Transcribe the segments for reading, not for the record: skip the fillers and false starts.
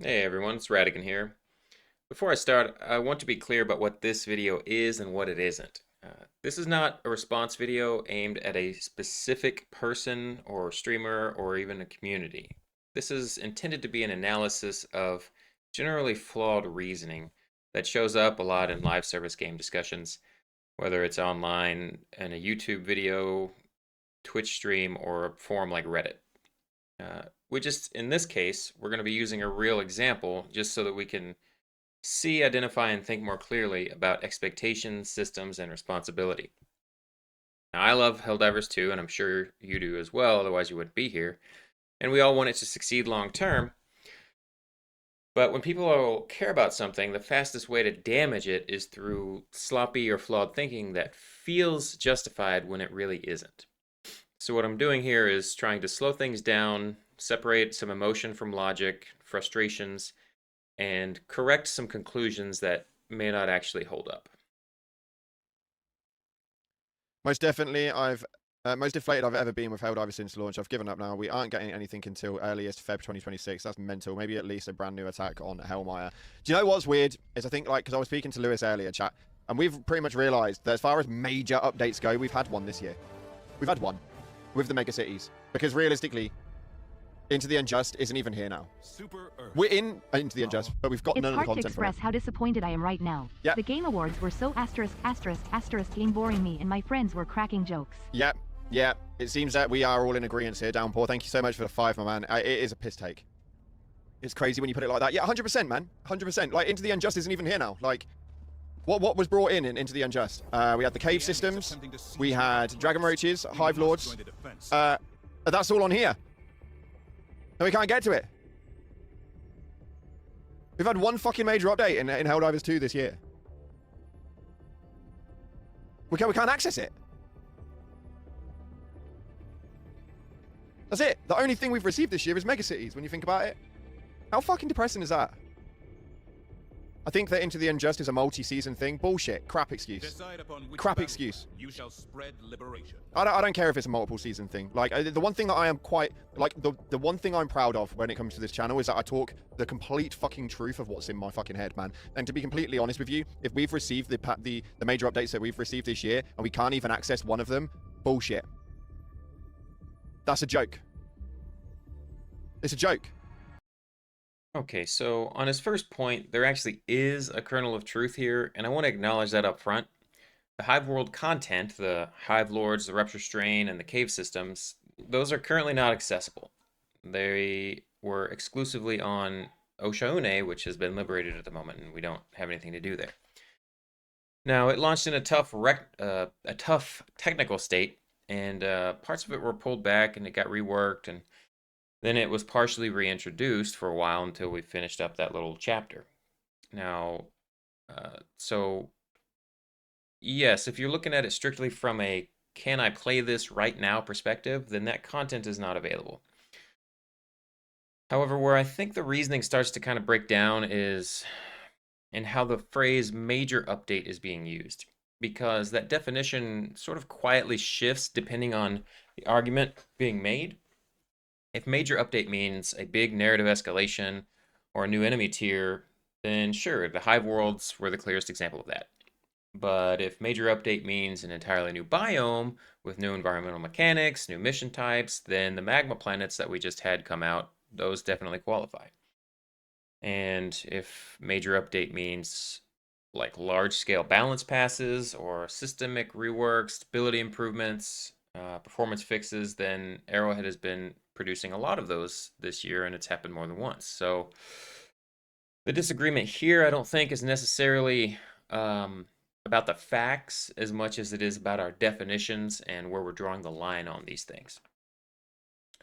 Hey everyone, it's Radigan here. Before I start, I want to be clear about what this video is and what it isn't. This is not a response video aimed at a specific person or streamer or even a community. This is intended to be an analysis of generally flawed reasoning that shows up a lot in live service game discussions, whether it's online in a YouTube video, Twitch stream, or a forum like Reddit. In this case, we're going to be using a real example just so that we can see, identify, and think more clearly about expectations, systems, and responsibility. Now, I love Helldivers too, and I'm sure you do as well, otherwise you wouldn't be here. And we all want it to succeed long term. But when people care about something, the fastest way to damage it is through sloppy or flawed thinking that feels justified when it really isn't. So what I'm doing here is trying to slow things down, separate some emotion from logic, frustrations, and correct some conclusions that may not actually hold up. Most definitely, I've most deflated I've ever been with Helldivers since launch. I've given up now. We aren't getting anything until earliest Feb 2026. That's mental. Maybe at least a brand new attack on Hellmire. Do you know what's weird? Is I think because I was speaking to Lewis earlier, chat, and we've pretty much realised that as far as major updates go, we've had one this year. We've had one with the mega cities because realistically, Into the Unjust isn't even here now. We're in Into the Unjust, but we've got none of the content. It's hard to express how disappointed I am right now. Yeah. The Game Awards were so game boring me and my friends were cracking jokes. Yep. Yeah. It seems that we are all in agreement here, Downpour. Thank you so much for the 5, my man. It is a piss take. It's crazy when you put it like that. Yeah, 100%, man. 100%. Like, Into the Unjust isn't even here now. Like, what was brought in Into the Unjust? We had the cave systems. We had Dragon Roaches, Hive Lords. That's all on here. And we can't get to it. We've had one fucking major update in Helldivers 2 this year. We can't access it. That's it. The only thing we've received this year is Megacities, when you think about it. How fucking depressing is that? I think that Into the Unjust is a multi-season thing. Bullshit. Crap excuse. Crap excuse. You shall spread liberation. I don't care if it's a multiple season thing. Like, the one thing that I am quite... Like, the one thing I'm proud of when it comes to this channel is that I talk the complete fucking truth of what's in my fucking head, man. And to be completely honest with you, if we've received the major updates that we've received this year, and we can't even access one of them, bullshit. That's a joke. It's a joke. Okay, so on his first point, there actually is a kernel of truth here, and I want to acknowledge that up front. The Hive World content, the Hive Lords, the Rupture Strain, and the cave systems, those are currently not accessible. They were exclusively on Oshaune, which has been liberated at the moment, and we don't have anything to do there. Now, it launched in a tough technical state, and parts of it were pulled back, and it got reworked, and then it was partially reintroduced for a while until we finished up that little chapter. Now, so yes, if you're looking at it strictly from a can I play this right now perspective, then that content is not available. However, where I think the reasoning starts to kind of break down is in how the phrase major update is being used, because that definition sort of quietly shifts depending on the argument being made. If major update means a big narrative escalation or a new enemy tier, then sure, the Hive Worlds were the clearest example of that. But if major update means an entirely new biome with new environmental mechanics, new mission types, then the magma planets that we just had come out, those definitely qualify. And if major update means like large-scale balance passes or systemic rework, stability improvements, performance fixes, then ArrowHead has been producing a lot of those this year, and it's happened more than once. So the disagreement here, I don't think, is necessarily about the facts as much as it is about our definitions and where we're drawing the line on these things.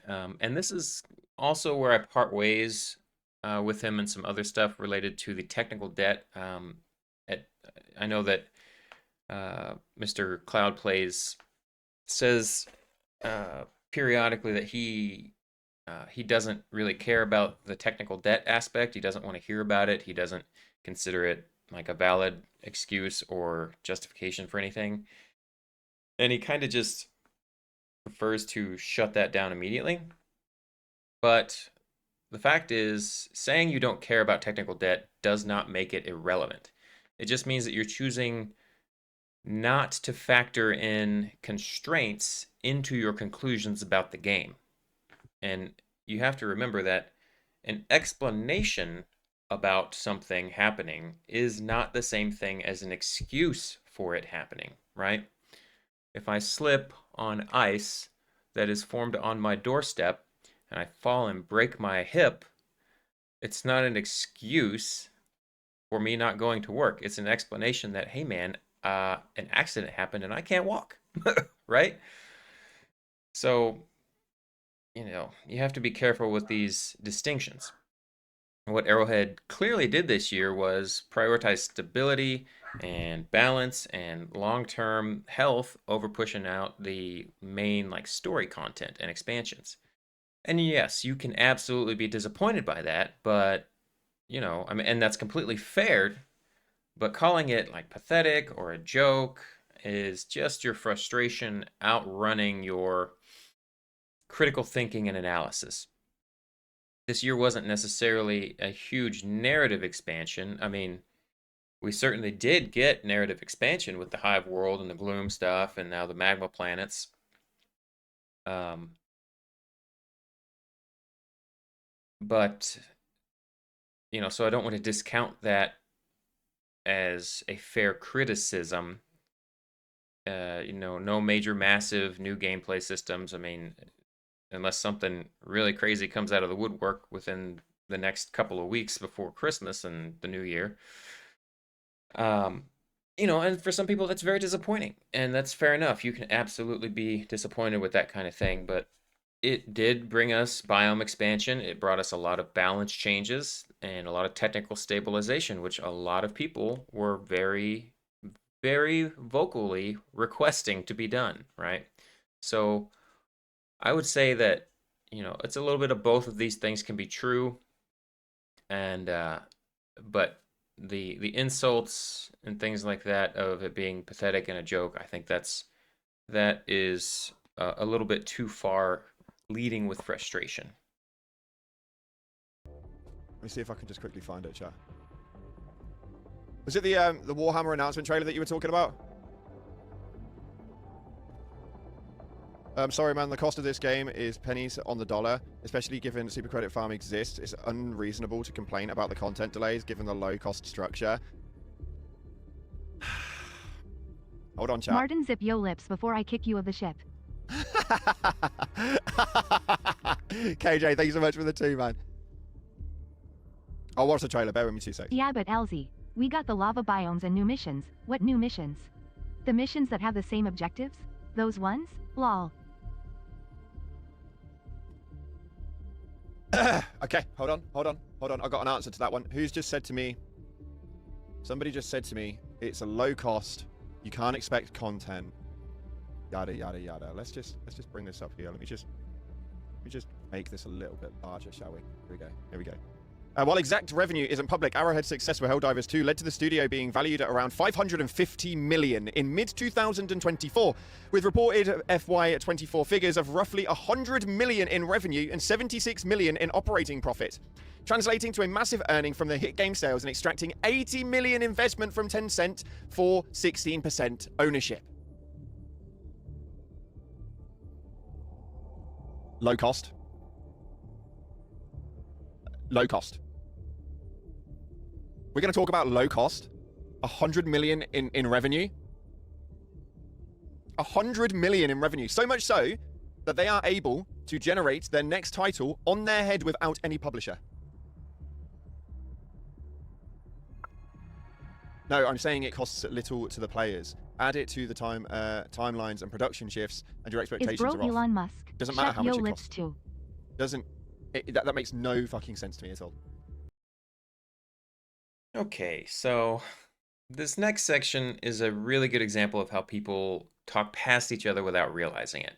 And this is also where I part ways with him and some other stuff related to the technical debt. I know that Mr. Cloud Plays says periodically that he doesn't really care about the technical debt aspect. He doesn't want to hear about it. He doesn't consider it like a valid excuse or justification for anything. And he kind of just prefers to shut that down immediately. But the fact is, saying you don't care about technical debt does not make it irrelevant. It just means that you're choosing not to factor in constraints into your conclusions about the game. And you have to remember that an explanation about something happening is not the same thing as an excuse for it happening, right? If I slip on ice that is formed on my doorstep and I fall and break my hip, it's not an excuse for me not going to work. It's an explanation that, hey man, an accident happened and I can't walk, right? So, you have to be careful with these distinctions. What Arrowhead clearly did this year was prioritize stability and balance and long-term health over pushing out the main like story content and expansions. And yes, you can absolutely be disappointed by that, but I mean, and that's completely fair, but calling it like pathetic or a joke is just your frustration outrunning your critical thinking and analysis. This year wasn't necessarily a huge narrative expansion. I mean, we certainly did get narrative expansion with the Hive world and the Gloom stuff and now the Magma planets. But, so I don't want to discount that as a fair criticism. No major massive new gameplay systems. I mean, unless something really crazy comes out of the woodwork within the next couple of weeks before Christmas and the new year. And for some people that's very disappointing, and that's fair enough. You can absolutely be disappointed with that kind of thing, but it did bring us biome expansion. It brought us a lot of balance changes and a lot of technical stabilization, which a lot of people were very, very vocally requesting to be done, right? So I would say that, it's a little bit of both of these things can be true. And, but the insults and things like that of it being pathetic and a joke, I think that is a little bit too far, leading with frustration. Let me see if I can just quickly find it, chat. Was it the Warhammer announcement trailer that you were talking about? Sorry, man. The cost of this game is pennies on the dollar, especially given Super Credit Farm exists. It's unreasonable to complain about the content delays given the low-cost structure. Hold on, chat. Martin, zip yo lips before I kick you of the ship. KJ, thank you so much for the 2, man. I'll watch the trailer. Bear with me 2 seconds. Yeah, but Elsie, we got the lava biomes and new missions. What new missions? The missions that have the same objectives? Those ones? Lol. Okay, hold on. I got an answer to that one. Who's just said to me? Somebody just said to me, it's a low cost. You can't expect content. Yada yada yada. Let's just bring this up here. Let me just make this a little bit larger, shall we? Here we go. While exact revenue isn't public, Arrowhead's success with Helldivers 2 led to the studio being valued at around $550 million in mid-2024, with reported FY24 figures of roughly $100 million in revenue and $76 million in operating profit, translating to a massive earning from the hit game sales and extracting $80 million investment from Tencent for 16% ownership. Low cost. Low cost. We're going to talk about low cost. $100 million in revenue. $100 million in revenue. So much so that they are able to generate their next title on their head without any publisher. No, I'm saying it costs little to the players. Add it to the timelines and production shifts, and your expectations Is are bro off. Elon Musk? Doesn't matter how much it lips costs. too. That makes no fucking sense to me at all. Okay, so this next section is a really good example of how people talk past each other without realizing it.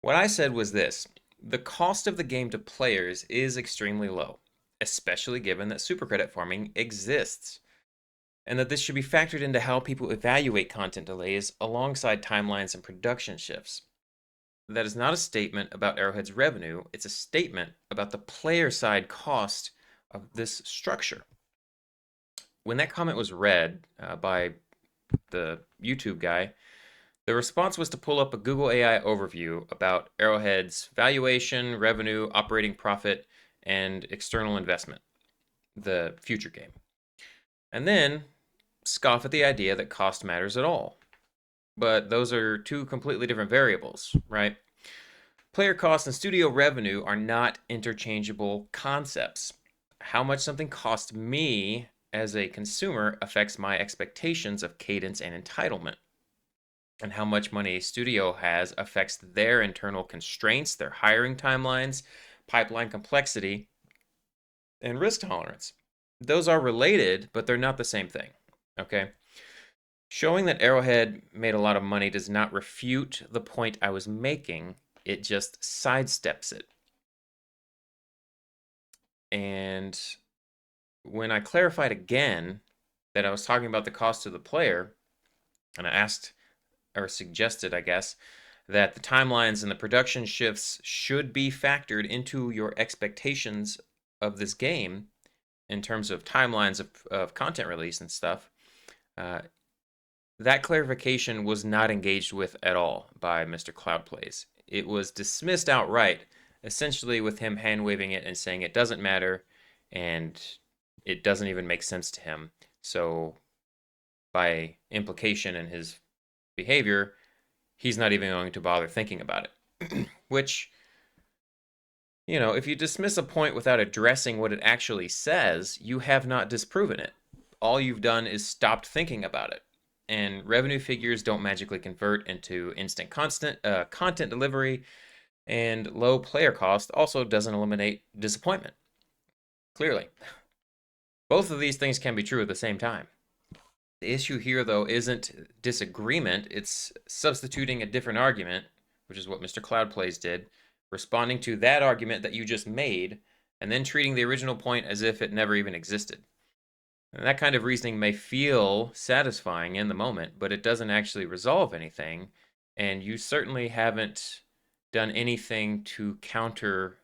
What I said was this: the cost of the game to players is extremely low, especially given that supercredit farming exists, and that this should be factored into how people evaluate content delays alongside timelines and production shifts. that is not a statement about Arrowhead's revenue. It's a statement about the player side cost of this structure. When that comment was read by the YouTube guy, the response was to pull up a Google AI overview about Arrowhead's valuation, revenue, operating profit, and external investment, the future game. And then scoff at the idea that cost matters at all. But those are two completely different variables, right? Player cost and studio revenue are not interchangeable concepts. How much something costs me as a consumer affects my expectations of cadence and entitlement. And how much money a studio has affects their internal constraints, their hiring timelines, pipeline complexity, and risk tolerance. Those are related, but they're not the same thing, okay? Showing that Arrowhead made a lot of money does not refute the point I was making. It just sidesteps it. And when I clarified again that I was talking about the cost to the player, and I asked, or suggested, I guess, that the timelines and the production shifts should be factored into your expectations of this game in terms of timelines of content release and stuff, that clarification was not engaged with at all by Mr. Cloudplays. It was dismissed outright, essentially with him hand-waving it and saying it doesn't matter and it doesn't even make sense to him. So by implication in his behavior, he's not even going to bother thinking about it. Which, you know, if you dismiss a point without addressing what it actually says, you have not disproven it. All you've done is stopped thinking about it. And revenue figures don't magically convert into instant content delivery, and low player cost also doesn't eliminate disappointment. Clearly. Both of these things can be true at the same time. The issue here, though, isn't disagreement, it's substituting a different argument, which is what Mr. Cloudplays did, responding to that argument that you just made, and then treating the original point as if it never even existed. And that kind of reasoning may feel satisfying in the moment, but it doesn't actually resolve anything, and you certainly haven't done anything to counter,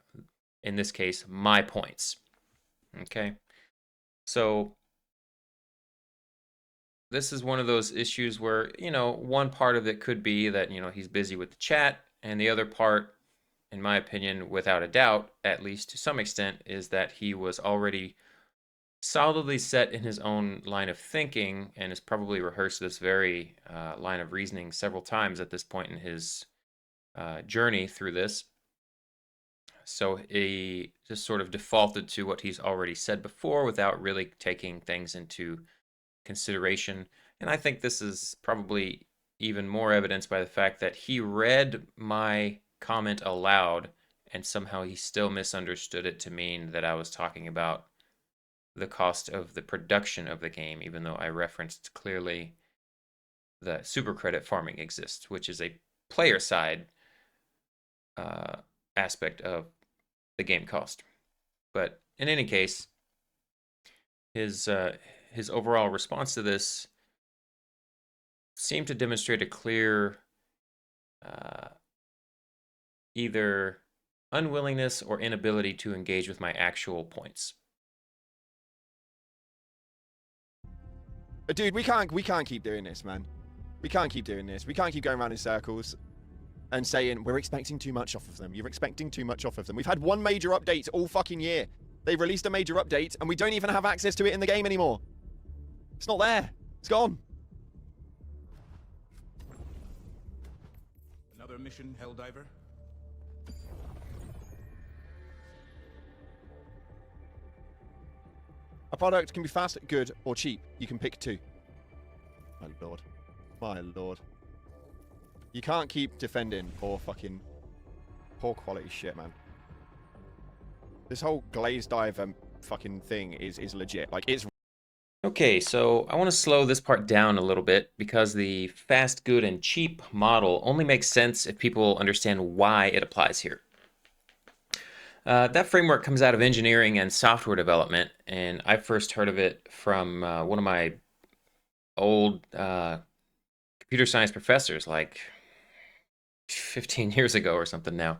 in this case, my points. Okay? So this is one of those issues where, you know, one part of it could be that, you know, he's busy with the chat, and the other part, in my opinion, without a doubt, at least to some extent, is that he was already solidly set in his own line of thinking and has probably rehearsed this very line of reasoning several times at this point in his journey through this. So he just sort of defaulted to what he's already said before without really taking things into consideration. And I think this is probably even more evidenced by the fact that he read my comment aloud and somehow he still misunderstood it to mean that I was talking about the cost of the production of the game, even though I referenced clearly the super credit farming exists, which is a player side aspect of the game cost. But in any case, his overall response to this seemed to demonstrate a clear either unwillingness or inability to engage with my actual points. Dude, we can't keep doing this, man. We can't keep doing this. We can't keep going around in circles and saying we're expecting too much off of them. You're expecting too much off of them. We've had one major update all fucking year. They released a major update and we don't even have access to it in the game anymore. It's not there. It's gone. Another mission, Helldiver? A product can be fast, good, or cheap. You can pick two. My lord. My lord. You can't keep defending poor quality shit, man. This whole glazed dive fucking thing is legit. Like, it's... Okay, so I want to slow this part down a little bit because the fast, good, and cheap model only makes sense if people understand why it applies here. That framework comes out of engineering and software development, and I first heard of it from one of my old computer science professors like 15 years ago or something now.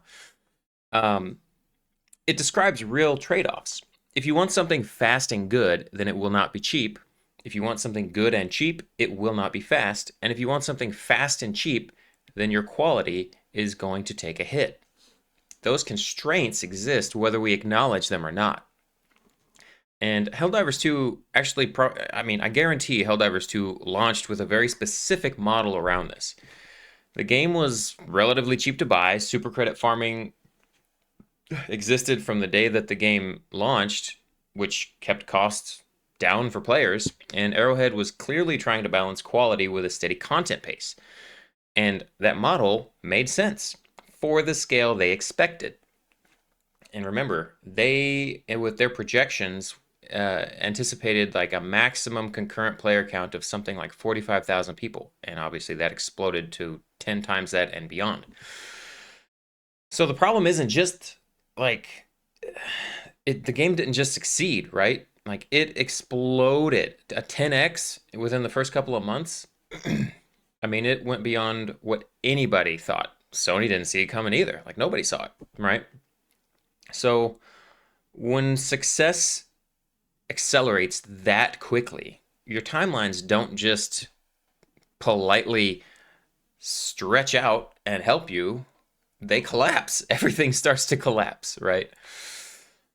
It describes real trade-offs. If you want something fast and good, then it will not be cheap. If you want something good and cheap, it will not be fast. And if you want something fast and cheap, then your quality is going to take a hit. Those constraints exist whether we acknowledge them or not. And Helldivers 2 actually, I guarantee Helldivers 2 launched with a very specific model around this. The game was relatively cheap to buy. Super credit farming existed from the day that the game launched, which kept costs down for players, and Arrowhead was clearly trying to balance quality with a steady content pace. And that model made sense for the scale they expected. And remember, they, with their projections, anticipated like a maximum concurrent player count of something like 45,000 people. And obviously that exploded to 10 times that and beyond. So the problem isn't just like the game didn't just succeed, right? Like it exploded a 10x within the first couple of months. I mean, it went beyond what anybody thought. Sony didn't see it coming either. Like nobody saw it, right? So when success accelerates that quickly, your timelines don't just politely stretch out and help you. They collapse. Everything starts to collapse, right?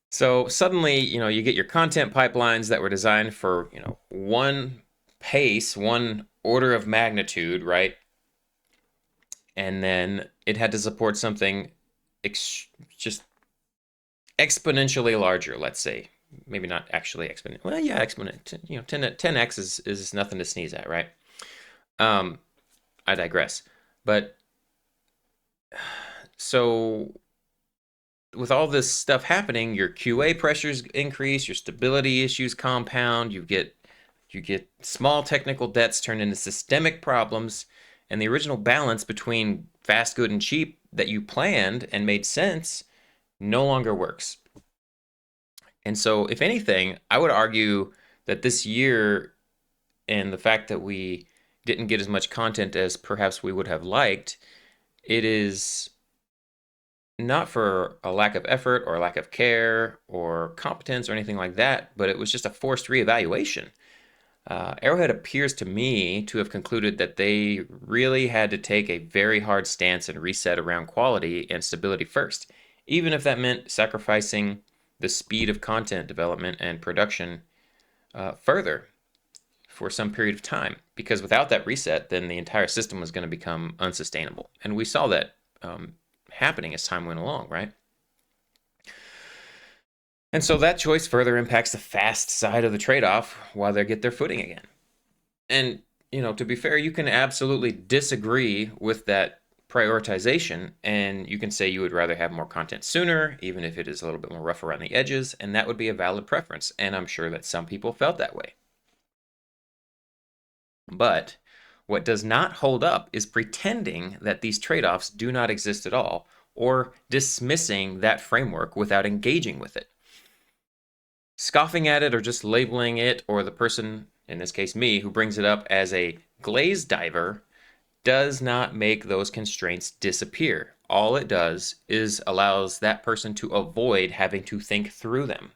So suddenly, you get your content pipelines that were designed for, one pace, one order of magnitude, right? And then it had to support something just exponentially larger, let's say. Maybe not actually exponential. Well, yeah, exponent. 10x is nothing to sneeze at, right? I digress. But so with all this stuff happening, your QA pressures increase, your stability issues compound, you get small technical debts turned into systemic problems, and the original balance between fast, good, and cheap that you planned and made sense no longer works. And so, if anything, I would argue that this year and the fact that we didn't get as much content as perhaps we would have liked, it is not for a lack of effort or a lack of care or competence or anything like that, but it was just a forced reevaluation. Arrowhead appears to me to have concluded that they really had to take a very hard stance and reset around quality and stability first, even if that meant sacrificing the speed of content development and production further for some period of time. Because without that reset, then the entire system was going to become unsustainable. And we saw that happening as time went along, right? And so that choice further impacts the fast side of the trade-off while they get their footing again. And, to be fair, you can absolutely disagree with that prioritization, and you can say you would rather have more content sooner, even if it is a little bit more rough around the edges, and that would be a valid preference, and I'm sure that some people felt that way. But what does not hold up is pretending that these trade-offs do not exist at all, or dismissing that framework without engaging with it. Scoffing at it or just labeling it, or the person, in this case me, who brings it up as a glaze diver, does not make those constraints disappear. All it does is allows that person to avoid having to think through them.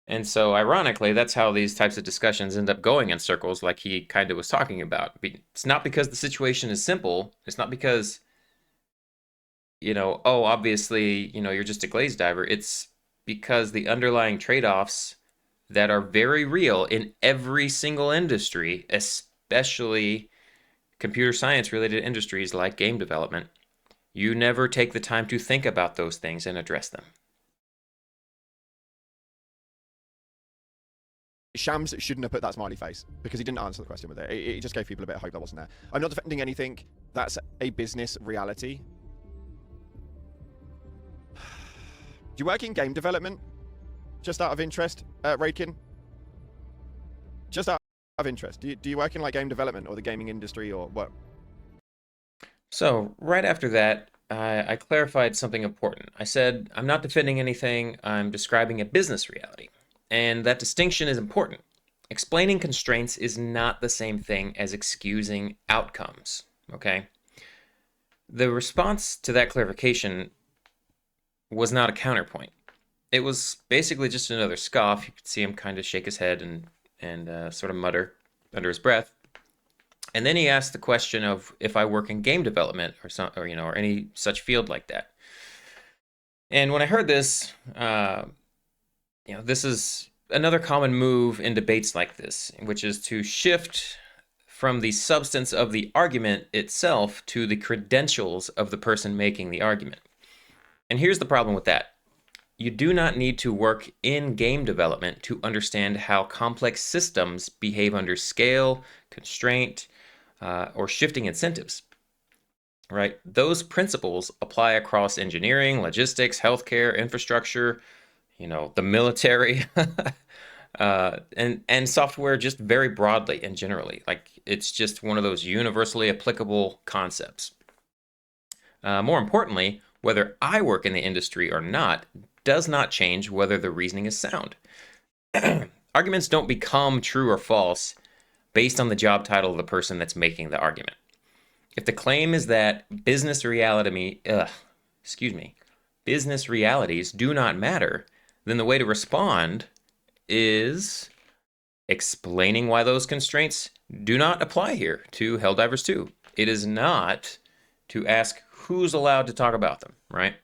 And so, ironically, that's how these types of discussions end up going in circles like he kind of was talking about. It's not because the situation is simple. It's not because, obviously, you're just a glaze diver. It's because the underlying trade-offs that are very real in every single industry, especially computer science related industries like game development, you never take the time to think about those things and address them. Shams shouldn't have put that smiley face because he didn't answer the question with it. It just gave people a bit of hope that wasn't there. I'm not defending anything. That's a business reality. Do you work in game development? Just out of interest, Rakin? Just out of interest. Do you work in like game development or the gaming industry or what? So right after that, I clarified something important. I said, I'm not defending anything. I'm describing a business reality. And that distinction is important. Explaining constraints is not the same thing as excusing outcomes, okay? The response to that clarification was not a counterpoint. It was basically just another scoff. You could see him kind of shake his head and sort of mutter under his breath. And then he asked the question of if I work in game development or any such field like that. And when I heard this, this is another common move in debates like this, which is to shift from the substance of the argument itself to the credentials of the person making the argument. And here's the problem with that. You do not need to work in game development to understand how complex systems behave under scale, constraint, or shifting incentives. Right? Those principles apply across engineering, logistics, healthcare, infrastructure, the military, and software just very broadly and generally. Like, it's just one of those universally applicable concepts. More importantly, whether I work in the industry or not does not change whether the reasoning is sound. Arguments don't become true or false based on the job title of the person that's making the argument. If the claim is that business realities do not matter, then the way to respond is explaining why those constraints do not apply here to Helldivers 2. It is not to ask who's allowed to talk about them, right?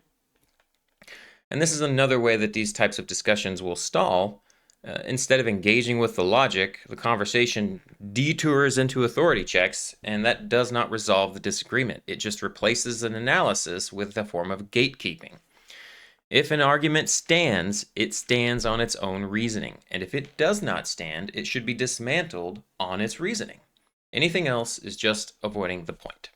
And this is another way that these types of discussions will stall. Instead of engaging with the logic, the conversation detours into authority checks, and that does not resolve the disagreement. It just replaces an analysis with a form of gatekeeping. If an argument stands, it stands on its own reasoning, and if it does not stand, it should be dismantled on its reasoning. Anything else is just avoiding the point.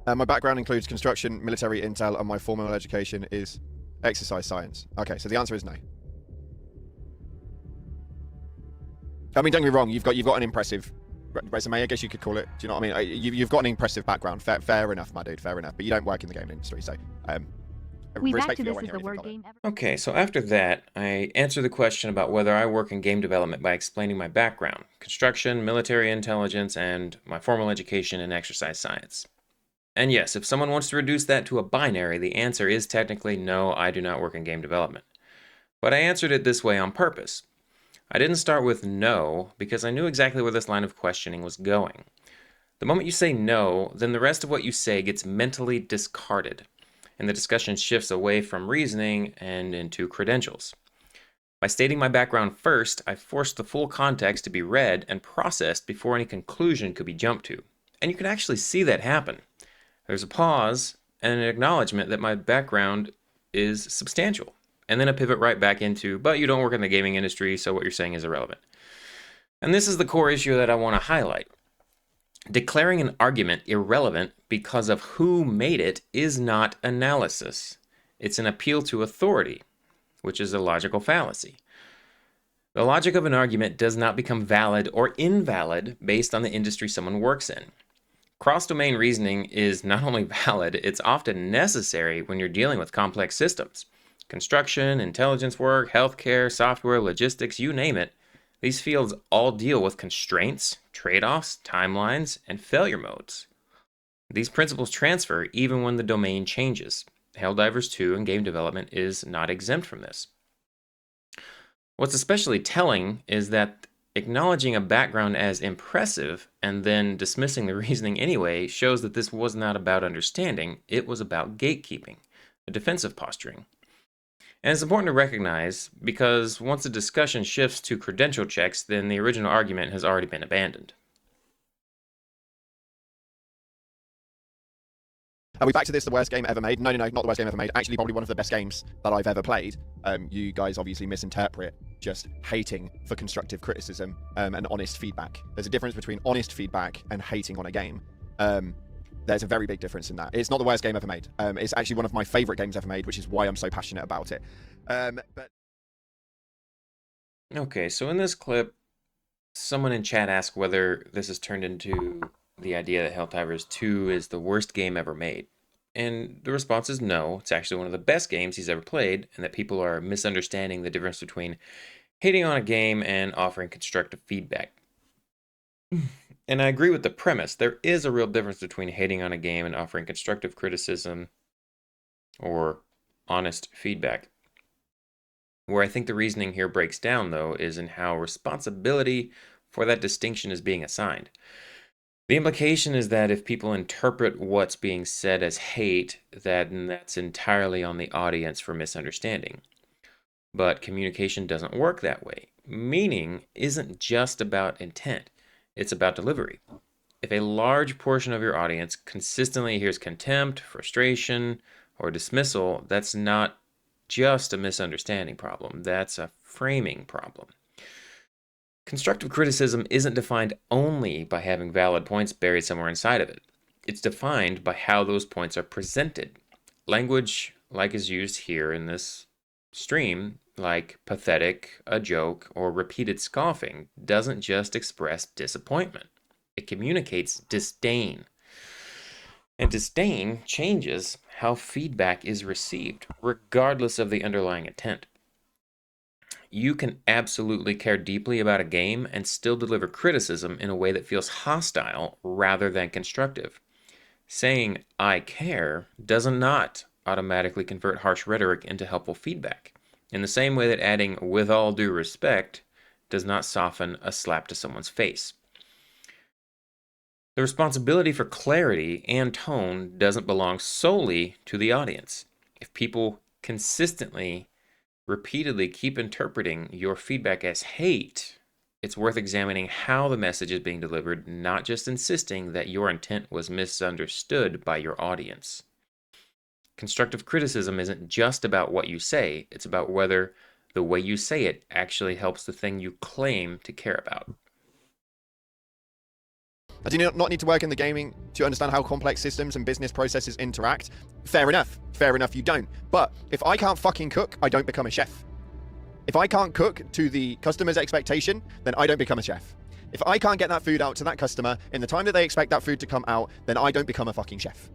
My background includes construction, military intel, and my formal education is exercise science. Okay, so the answer is no. I mean, don't get me wrong. You've got an impressive resume, I guess you could call it. Do you know what I mean? You've got an impressive background. Fair enough, my dude. Fair enough. But you don't work in the game industry, so We back respect to you, I this won't is hear the anything word on it. game ever. Okay, so after that, I answer the question about whether I work in game development by explaining my background, construction, military intelligence, and my formal education in exercise science. And yes, if someone wants to reduce that to a binary, the answer is technically no, I do not work in game development. But I answered it this way on purpose. I didn't start with no because I knew exactly where this line of questioning was going. The moment you say no, then the rest of what you say gets mentally discarded, and the discussion shifts away from reasoning and into credentials. By stating my background first, I forced the full context to be read and processed before any conclusion could be jumped to. And you can actually see that happen. There's a pause and an acknowledgement that my background is substantial, and then a pivot right back into, but you don't work in the gaming industry, so what you're saying is irrelevant. And this is the core issue that I want to highlight. Declaring an argument irrelevant because of who made it is not analysis. It's an appeal to authority, which is a logical fallacy. The logic of an argument does not become valid or invalid based on the industry someone works in. Cross-domain reasoning is not only valid, it's often necessary when you're dealing with complex systems. Construction, intelligence work, healthcare, software, logistics, you name it. These fields all deal with constraints, trade-offs, timelines, and failure modes. These principles transfer even when the domain changes. Helldivers 2 and game development is not exempt from this. What's especially telling is that acknowledging a background as impressive and then dismissing the reasoning anyway shows that this was not about understanding, it was about gatekeeping, a defensive posturing. And it's important to recognize because once the discussion shifts to credential checks, then the original argument has already been abandoned. Are we back to this, the worst game ever made? No, not the worst game ever made. Actually, probably one of the best games that I've ever played. You guys obviously misinterpret just hating for constructive criticism and honest feedback. There's a difference between honest feedback and hating on a game. There's a very big difference in that. It's not the worst game ever made. It's actually one of my favorite games ever made, which is why I'm so passionate about it. Okay, so in this clip, someone in chat asked whether this has turned into the idea that Helldivers 2 is the worst game ever made. And the response is no, it's actually one of the best games he's ever played, and that people are misunderstanding the difference between hating on a game and offering constructive feedback. And I agree with the premise. There is a real difference between hating on a game and offering constructive criticism or honest feedback. Where I think the reasoning here breaks down, though, is in how responsibility for that distinction is being assigned. The implication is that if people interpret what's being said as hate, then that's entirely on the audience for misunderstanding. But communication doesn't work that way. Meaning isn't just about intent, it's about delivery. If a large portion of your audience consistently hears contempt, frustration, or dismissal, that's not just a misunderstanding problem, that's a framing problem. Constructive criticism isn't defined only by having valid points buried somewhere inside of it. It's defined by how those points are presented. Language, like is used here in this stream, like pathetic, a joke, or repeated scoffing, doesn't just express disappointment. It communicates disdain. And disdain changes how feedback is received, regardless of the underlying intent. You can absolutely care deeply about a game and still deliver criticism in a way that feels hostile rather than constructive. Saying, I care, does not automatically convert harsh rhetoric into helpful feedback, in the same way that adding, with all due respect, does not soften a slap to someone's face. The responsibility for clarity and tone doesn't belong solely to the audience. If people consistently repeatedly keep interpreting your feedback as hate, it's worth examining how the message is being delivered, not just insisting that your intent was misunderstood by your audience. Constructive criticism isn't just about what you say, it's about whether the way you say it actually helps the thing you claim to care about. I do not need to work in the gaming to understand how complex systems and business processes interact. Fair enough. Fair enough, you don't. But if I can't fucking cook, I don't become a chef. If I can't cook to the customer's expectation, then I don't become a chef. If I can't get that food out to that customer in the time that they expect that food to come out, then I don't become a fucking chef.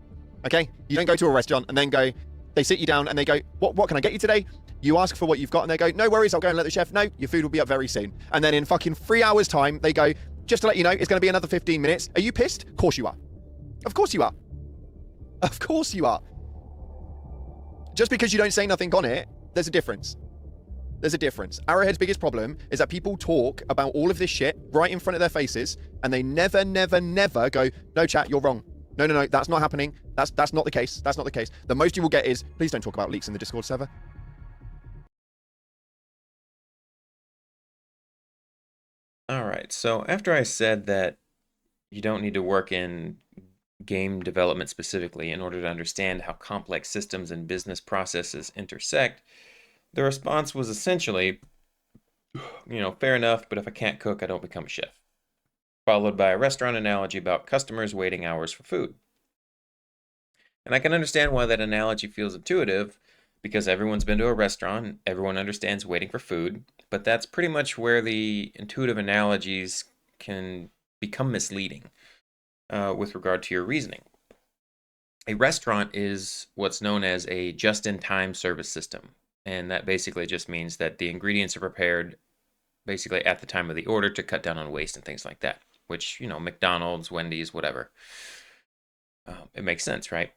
Okay? You don't go to a restaurant and then go, they sit you down and they go, what can I get you today? You ask for what you've got and they go, no worries, I'll go and let the chef know. Your food will be up very soon. And then in fucking 3 hours time, they go, just to let you know, it's going to be another 15 minutes. Are you pissed? Of course you are. Of course you are. Of course you are. Just because you don't say nothing on it, there's a difference. There's a difference. Arrowhead's biggest problem is that people talk about all of this shit right in front of their faces, and they never go, no, chat, you're wrong. No, that's not happening. That's not the case. That's not the case. The most you will get is, please don't talk about leaks in the Discord server. All right, so after I said that you don't need to work in game development specifically in order to understand how complex systems and business processes intersect, the response was essentially, fair enough, but if I can't cook, I don't become a chef. Followed by a restaurant analogy about customers waiting hours for food. And I can understand why that analogy feels intuitive, because everyone's been to a restaurant, everyone understands waiting for food, but that's pretty much where the intuitive analogies can become misleading with regard to your reasoning. A restaurant is what's known as a just-in-time service system, and that basically just means that the ingredients are prepared basically at the time of the order to cut down on waste and things like that, which, McDonald's, Wendy's, whatever. It makes sense, right?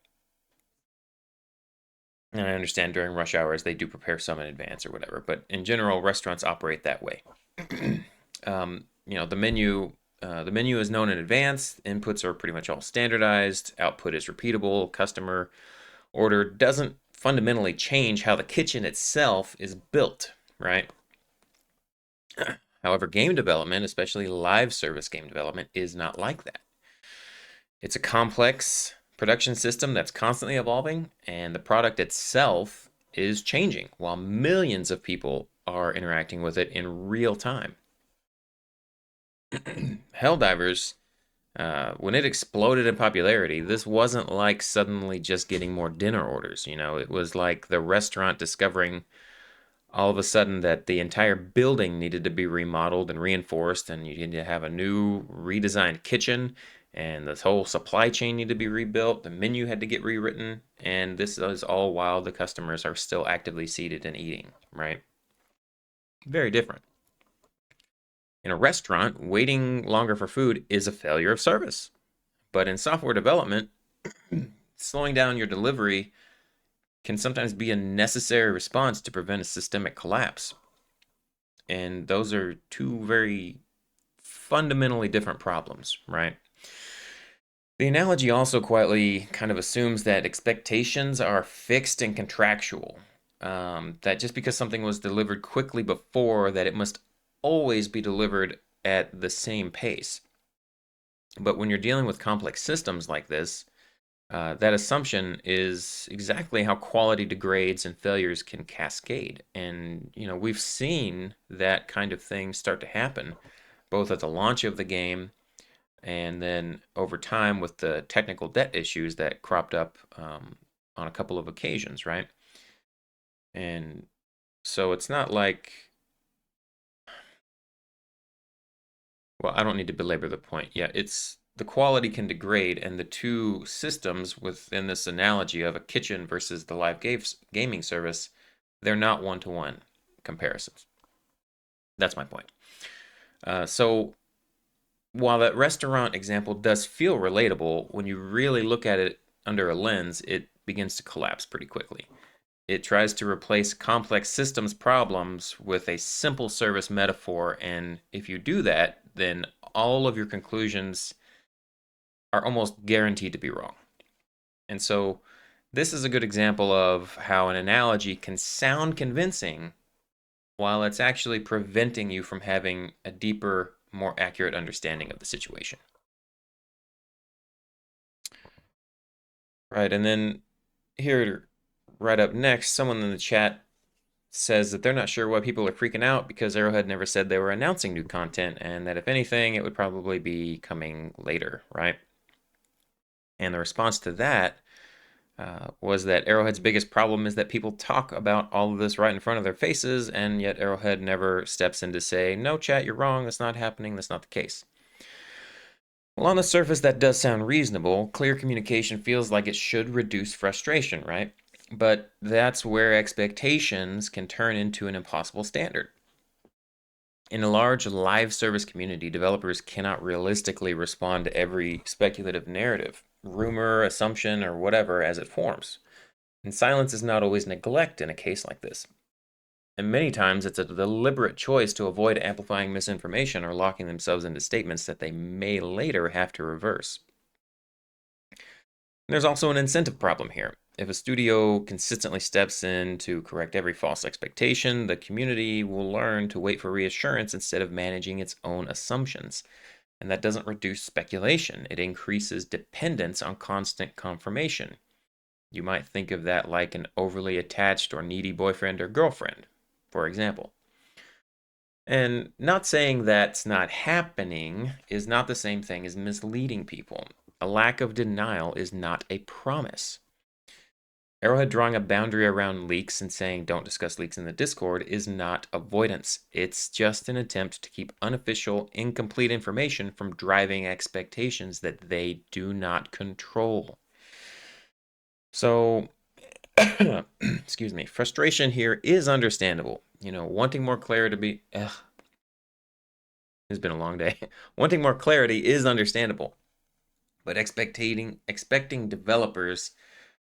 And I understand during rush hours they do prepare some in advance or whatever, but in general, restaurants operate that way. The menu is known in advance. Inputs are pretty much all standardized. Output is repeatable. Customer order doesn't fundamentally change how the kitchen itself is built, right? However, game development, especially live service game development, is not like that. It's a complex production system that's constantly evolving, and the product itself is changing while millions of people are interacting with it in real time. Helldivers, when it exploded in popularity, this wasn't like suddenly just getting more dinner orders. It was like the restaurant discovering all of a sudden that the entire building needed to be remodeled and reinforced, and you needed to have a new redesigned kitchen, and this whole supply chain needed to be rebuilt. The menu had to get rewritten, and this is all while the customers are still actively seated and eating, right? Very different. In a restaurant, waiting longer for food is a failure of service. But in software development, slowing down your delivery can sometimes be a necessary response to prevent a systemic collapse. And those are two very fundamentally different problems, right? The analogy also quietly kind of assumes that expectations are fixed and contractual. That just because something was delivered quickly before, that it must always be delivered at the same pace. But when you're dealing with complex systems like this, that assumption is exactly how quality degrades and failures can cascade. And, we've seen that kind of thing start to happen, both at the launch of the game and then over time with the technical debt issues that cropped up on a couple of occasions, right? And so it's not like, well, I don't need to belabor the point. Yeah, it's the quality can degrade, and the two systems within this analogy of a kitchen versus the live gaming service, they're not one-to-one comparisons. That's my point. So while that restaurant example does feel relatable, when you really look at it under a lens, it begins to collapse pretty quickly. It tries to replace complex systems problems with a simple service metaphor, and if you do that, then all of your conclusions are almost guaranteed to be wrong. And so this is a good example of how an analogy can sound convincing while it's actually preventing you from having a deeper, more accurate understanding of the situation. Right, and then here, right up next, someone in the chat says that they're not sure why people are freaking out because Arrowhead never said they were announcing new content, and that if anything, it would probably be coming later, right? And the response to that was that Arrowhead's biggest problem is that people talk about all of this right in front of their faces, and yet Arrowhead never steps in to say, no, chat, you're wrong, that's not happening, that's not the case. Well, on the surface, that does sound reasonable. Clear communication feels like it should reduce frustration, right? But that's where expectations can turn into an impossible standard. In a large live service community, developers cannot realistically respond to every speculative narrative, rumor, assumption, or whatever as it forms. And silence is not always neglect in a case like this. And many times it's a deliberate choice to avoid amplifying misinformation or locking themselves into statements that they may later have to reverse. There's also an incentive problem here. If a studio consistently steps in to correct every false expectation, the community will learn to wait for reassurance instead of managing its own assumptions. And that doesn't reduce speculation, it increases dependence on constant confirmation. You might think of that like an overly attached or needy boyfriend or girlfriend, for example. And not saying that's not happening is not the same thing as misleading people. A lack of denial is not a promise. Arrowhead drawing a boundary around leaks and saying don't discuss leaks in the Discord is not avoidance. It's just an attempt to keep unofficial, incomplete information from driving expectations that they do not control. So, excuse me, frustration here is understandable. Wanting more clarity it's been a long day. Wanting more clarity is understandable. But expecting developers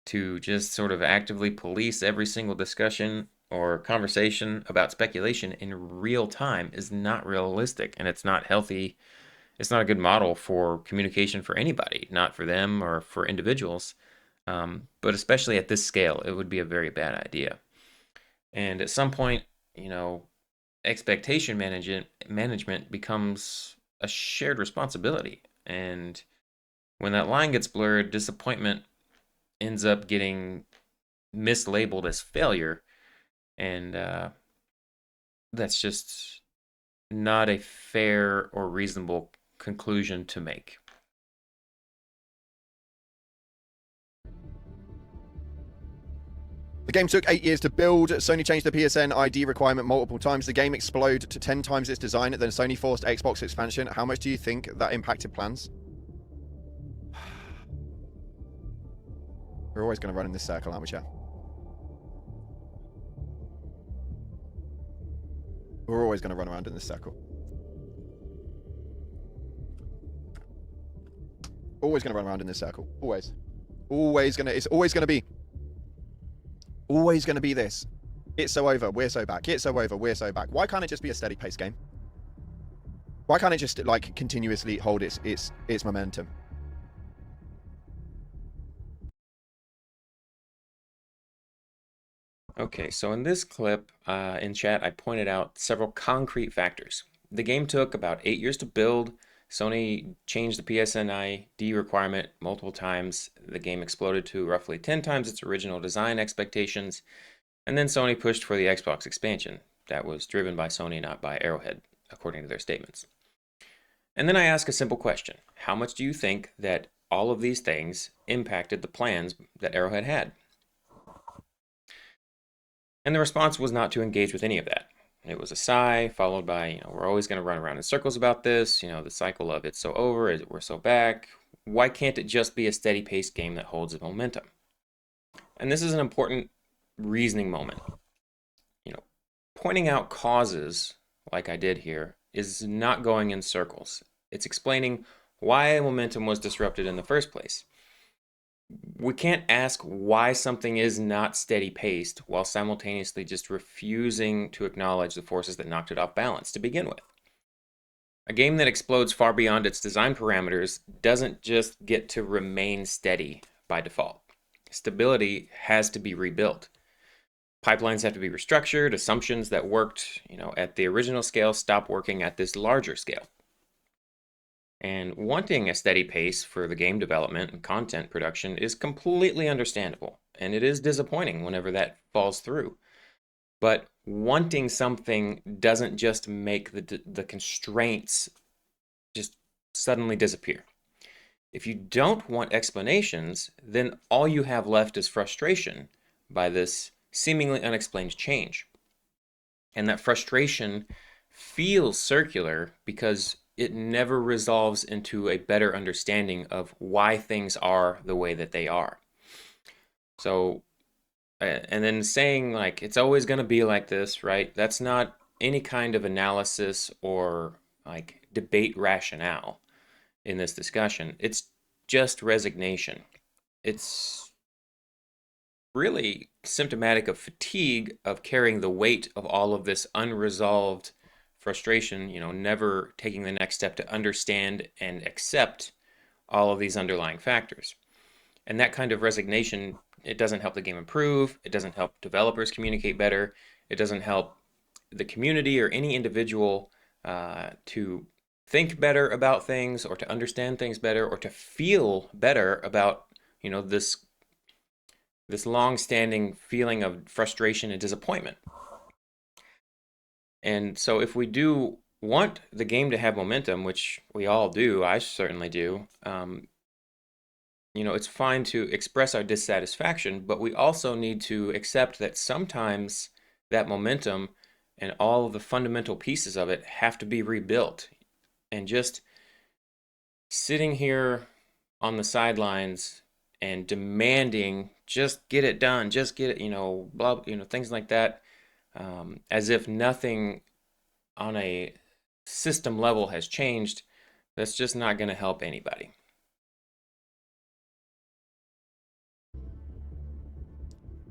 to just sort of actively police every single discussion or conversation about speculation in real time is not realistic, and it's not healthy. It's not a good model for communication for anybody, not for them or for individuals. But especially at this scale, it would be a very bad idea. And at some point, expectation management becomes a shared responsibility. And when that line gets blurred, disappointment ends up getting mislabeled as failure. And that's just not a fair or reasonable conclusion to make. The game took 8 years to build. Sony changed the PSN ID requirement multiple times. The game exploded to 10 times its design. Then Sony forced Xbox expansion. How much do you think that impacted plans? We're always going to run in this circle, aren't we, Chad? We're always going to run around in this circle. Always going to run around in this circle. Always. Always going to... It's always going to be... Always going to be this. It's so over, we're so back. It's so over, we're so back. Why can't it just be a steady pace game? Why can't it just, like, continuously hold its momentum? Okay, so in this clip in chat, I pointed out several concrete factors. The game took about 8 years to build. Sony changed the PSNID requirement multiple times. The game exploded to roughly 10 times its original design expectations. And then Sony pushed for the Xbox expansion. That was driven by Sony, not by ArrowHead, according to their statements. And then I ask a simple question. How much do you think that all of these things impacted the plans that ArrowHead had? And the response was not to engage with any of that. It was a sigh, followed by, we're always going to run around in circles about this, the cycle of it's so over, we're so back. Why can't it just be a steady paced game that holds its momentum? And this is an important reasoning moment. Pointing out causes, like I did here, is not going in circles. It's explaining why momentum was disrupted in the first place. We can't ask why something is not steady paced while simultaneously just refusing to acknowledge the forces that knocked it off balance to begin with. A game that explodes far beyond its design parameters doesn't just get to remain steady by default. Stability has to be rebuilt. Pipelines have to be restructured. Assumptions that worked, at the original scale stop working at this larger scale. And wanting a steady pace for the game development and content production is completely understandable, and it is disappointing whenever that falls through. But wanting something doesn't just make the constraints just suddenly disappear. If you don't want explanations, then all you have left is frustration by this seemingly unexplained change. And that frustration feels circular because it never resolves into a better understanding of why things are the way that they are. So, and then saying like, it's always going to be like this, right? That's not any kind of analysis or like debate rationale in this discussion. It's just resignation. It's really symptomatic of fatigue of carrying the weight of all of this unresolved frustration, never taking the next step to understand and accept all of these underlying factors. And that kind of resignation, it doesn't help the game improve. It doesn't help developers communicate better. It doesn't help the community or any individual to think better about things or to understand things better or to feel better about, this long-standing feeling of frustration and disappointment. And so if we do want the game to have momentum, which we all do, I certainly do, it's fine to express our dissatisfaction, but we also need to accept that sometimes that momentum and all of the fundamental pieces of it have to be rebuilt. And just sitting here on the sidelines and demanding, just get it done, just get it, blah, things like that, as if nothing on a system level has changed, that's just not going to help anybody.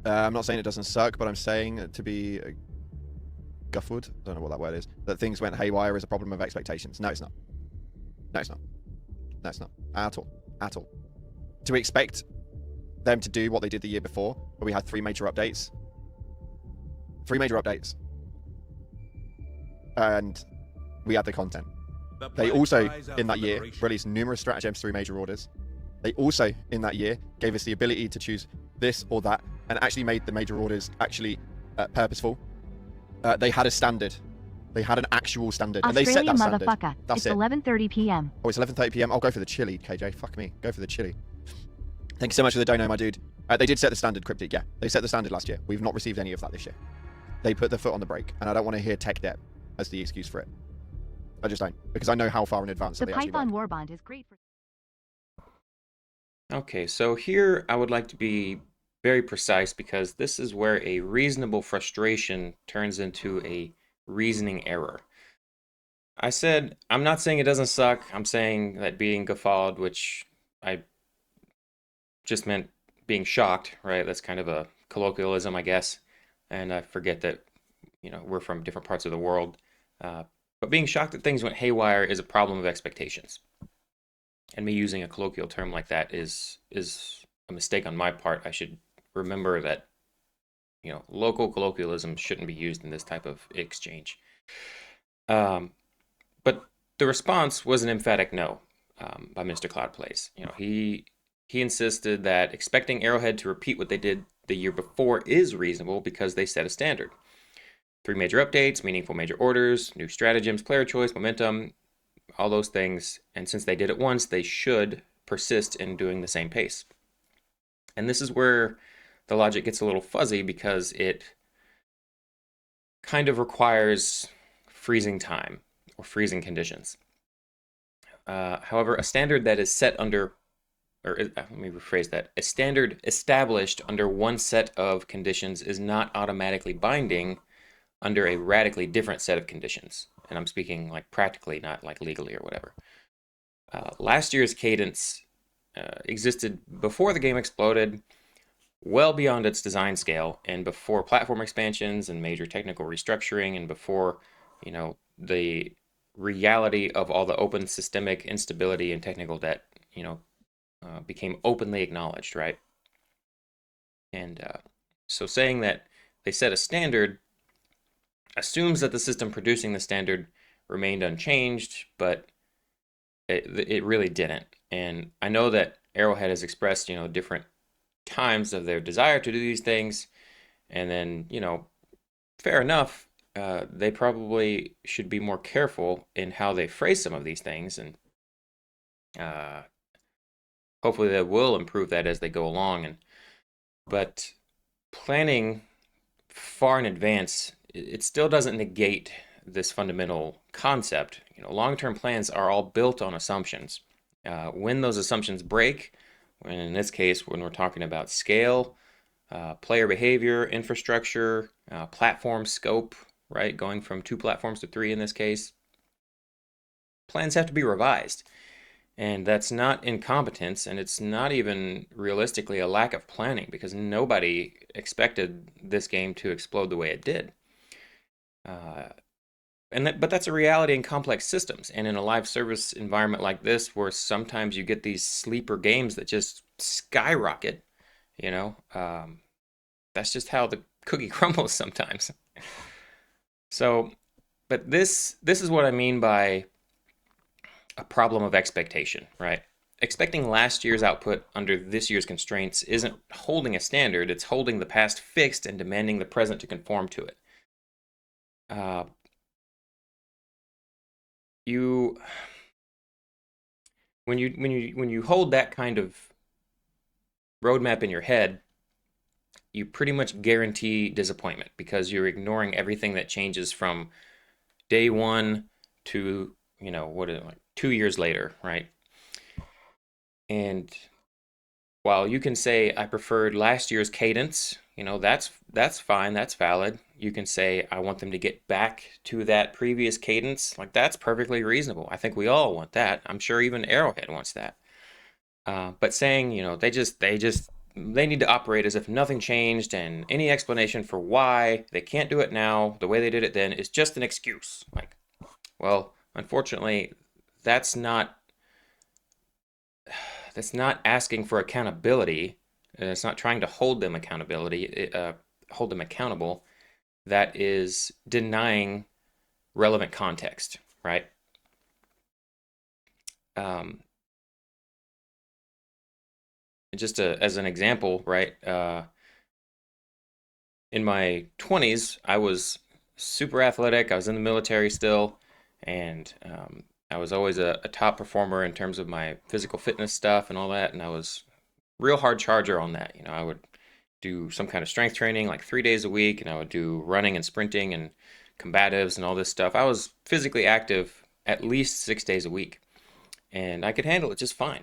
I'm not saying it doesn't suck, but I'm saying to be guffawed, I don't know what that word is, that things went haywire is a problem of expectations. No, it's not. No, it's not. No, it's not. At all. At all. Do we expect them to do what they did the year before, where we had 3 major updates? 3 major updates. And we had the content. They also, in that year, released numerous stratagems through major orders. They also, in that year, gave us the ability to choose this or that, and actually made the major orders actually purposeful. They had a standard. They had an actual standard, and they set that standard. Motherfucker. That's it's it. 11:30 p.m. Oh, it's 11:30 p.m. I'll go for the chili, KJ. Fuck me. Go for the chili. Thank you so much for the dono, my dude. They did set the standard, Cryptic. Yeah, they set the standard last year. We've not received any of that this year. They put their foot on the brake, and I don't want to hear tech debt as the excuse for it. I just don't, because I know how far in advance The they actually Python work. Warbond is great for... Okay, so here I would like to be very precise because this is where a reasonable frustration turns into a reasoning error. I said, I'm not saying it doesn't suck. I'm saying that being guffawed, which I just meant being shocked, right? That's kind of a colloquialism, I guess. And I forget that, we're from different parts of the world. Uh, but being shocked that things went haywire is a problem of expectations. And me using a colloquial term like that is a mistake on my part. I should remember that, local colloquialisms shouldn't be used in this type of exchange. But the response was an emphatic no by Mr. Cloud Plays. He insisted that expecting Arrowhead to repeat what they did the year before is reasonable because they set a standard. 3 major updates, meaningful major orders, new stratagems, player choice, momentum, all those things. And since they did it once, they should persist in doing the same pace. And this is where the logic gets a little fuzzy because it kind of requires freezing time or freezing conditions. However, a standard that is set under, or let me rephrase that, a standard established under one set of conditions is not automatically binding under a radically different set of conditions. And I'm speaking like practically, not like legally or whatever. Last year's cadence existed before the game exploded, well beyond its design scale, and before platform expansions and major technical restructuring, and before, the reality of all the open systemic instability and technical debt, became openly acknowledged, right? And so saying that they set a standard assumes that the system producing the standard remained unchanged, but it really didn't. And I know that Arrowhead has expressed, different times of their desire to do these things, and then, fair enough, they probably should be more careful in how they phrase some of these things, and hopefully they will improve that as they go along. But planning far in advance, it still doesn't negate this fundamental concept. Long-term plans are all built on assumptions. When those assumptions break, and in this case, when we're talking about scale, player behavior, infrastructure, platform scope, right? Going from 2 platforms to 3 in this case, plans have to be revised. And that's not incompetence, and it's not even realistically a lack of planning, because nobody expected this game to explode the way it did. But that's a reality in complex systems, and in a live service environment like this, where sometimes you get these sleeper games that just skyrocket, that's just how the cookie crumbles sometimes. So, but this is what I mean by a problem of expectation, right? Expecting last year's output under this year's constraints isn't holding a standard, it's holding the past fixed and demanding the present to conform to it. When you hold that kind of roadmap in your head, you pretty much guarantee disappointment because you're ignoring everything that changes from day one to, what is it, like 2 years later, right? And while you can say I preferred last year's cadence, that's fine, that's valid. You can say I want them to get back to that previous cadence, like that's perfectly reasonable. I think we all want that. I'm sure even Arrowhead wants that. But saying, they need to operate as if nothing changed, and any explanation for why they can't do it now the way they did it then is just an excuse. Like, well, unfortunately, that's not asking for accountability. It's not trying to hold them hold them accountable. That is denying relevant context, right? Just as an example, right? In my 20s, I was super athletic. I was in the military still, and I was always a top performer in terms of my physical fitness stuff and all that. And I was real hard charger on that. I would do some kind of strength training like 3 days a week, and I would do running and sprinting and combatives and all this stuff. I was physically active at least 6 days a week, and I could handle it just fine.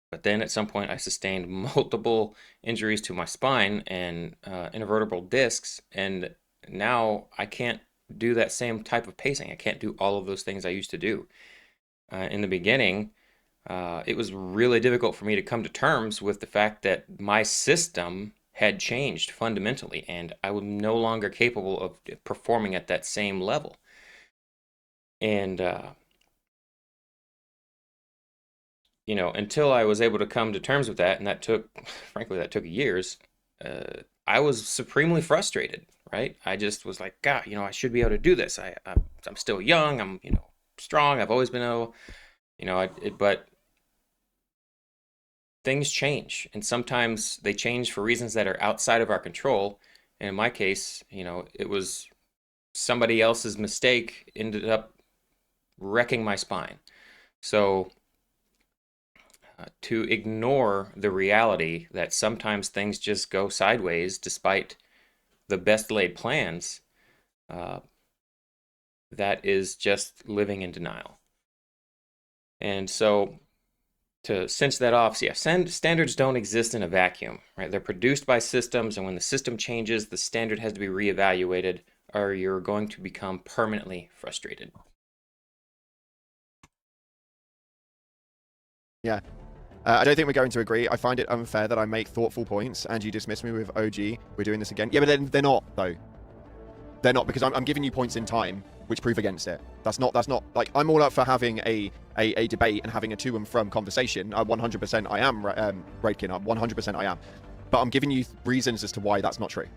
But then at some point I sustained multiple injuries to my spine and intervertebral discs, and now I can't do that same type of pacing. I can't do all of those things I used to do. In the beginning, it was really difficult for me to come to terms with the fact that my system had changed fundamentally, and I was no longer capable of performing at that same level. And you know, until I was able to come to terms with that, and that took, frankly, that took years, I was supremely frustrated, right? I just was like, God, you know, I should be able to do this. I'm still young. I'm, you know, strong. I've always been able, you know, but things change, and sometimes they change for reasons that are outside of our control. And in my case, you know, it was somebody else's mistake ended up wrecking my spine. So to ignore the reality that sometimes things just go sideways despite the best laid plans, uh, that is just living in denial. And so to cinch that off, yeah, standards don't exist in a vacuum, right? They're produced by systems, and when the system changes, the standard has to be reevaluated, or you're going to become permanently frustrated. Yeah. I don't think we're going to agree. I find it unfair that I make thoughtful points and you dismiss me with OG. We're doing this again. Yeah, but then they're not, though. They're not, because I'm giving you points in time which prove against it. That's not like, I'm all up for having a debate and having a to and from conversation. 100% I am, Raidkin. 100% I am. But I'm giving you reasons as to why that's not true.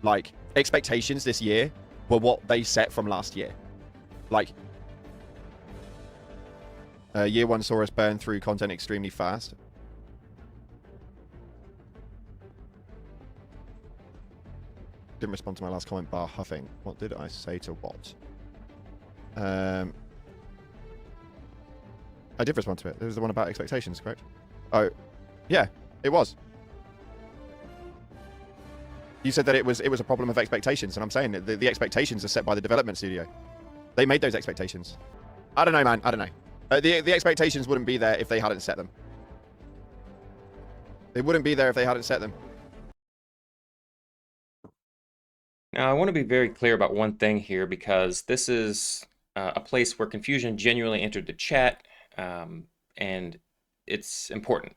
Like, expectations this year were what they set from last year. Like, year one saw us burn through content extremely fast. Didn't respond to my last comment, bar huffing. What did I say to what? I did respond to it. It was the one about expectations, correct? Oh, yeah, it was. You said that it was a problem of expectations, and I'm saying that the expectations are set by the development studio. They made those expectations. I don't know, man. I don't know. The expectations wouldn't be there if they hadn't set them. They wouldn't be there if they hadn't set them. Now, I want to be very clear about one thing here, because this is a place where confusion genuinely entered the chat, and it's important.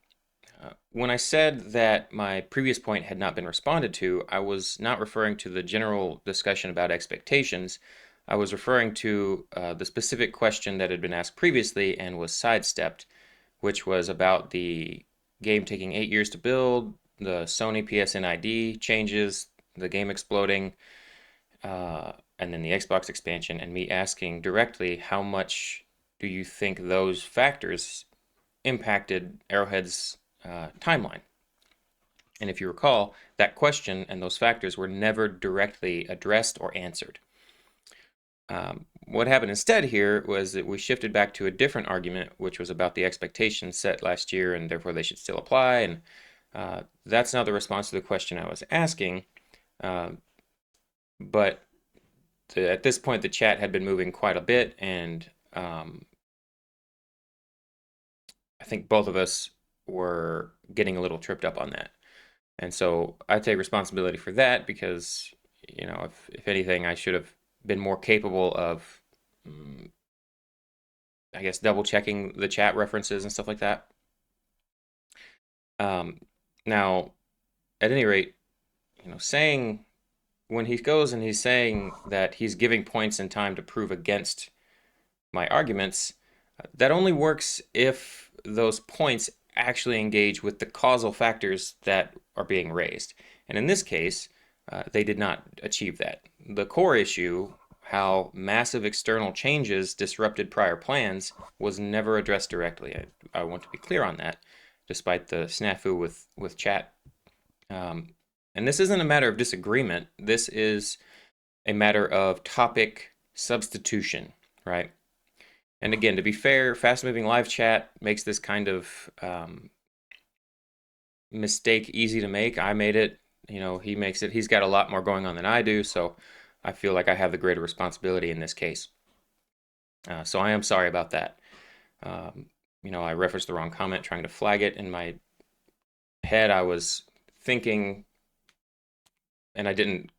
When I said that my previous point had not been responded to, I was not referring to the general discussion about expectations. I was referring to the specific question that had been asked previously and was sidestepped, which was about the game taking 8 years to build, the Sony PSN ID changes, the game exploding, and then the Xbox expansion, and me asking directly, how much do you think those factors impacted Arrowhead's timeline? And if you recall, that question and those factors were never directly addressed or answered. What happened instead here was that we shifted back to a different argument, which was about the expectations set last year, and therefore they should still apply. And that's not the response to the question I was asking. But at this point, the chat had been moving quite a bit, and I think both of us were getting a little tripped up on that. And so I take responsibility for that, because, you know, if anything, I should have been more capable of, I guess, double checking the chat references and stuff like that. Now, at any rate, you know, saying, when he goes and he's saying that he's giving points in time to prove against my arguments, that only works if those points actually engage with the causal factors that are being raised. And in this case, they did not achieve that. The core issue, how massive external changes disrupted prior plans, was never addressed directly. I want to be clear on that, despite the snafu with chat. And this isn't a matter of disagreement. This is a matter of topic substitution, right? And again, to be fair, fast-moving live chat makes this kind of mistake easy to make. I made it, you know, he makes it. He's got a lot more going on than I do, so I feel like I have the greater responsibility in this case. So I am sorry about that. You know, I referenced the wrong comment, trying to flag it. In my head, I was thinking, and I didn't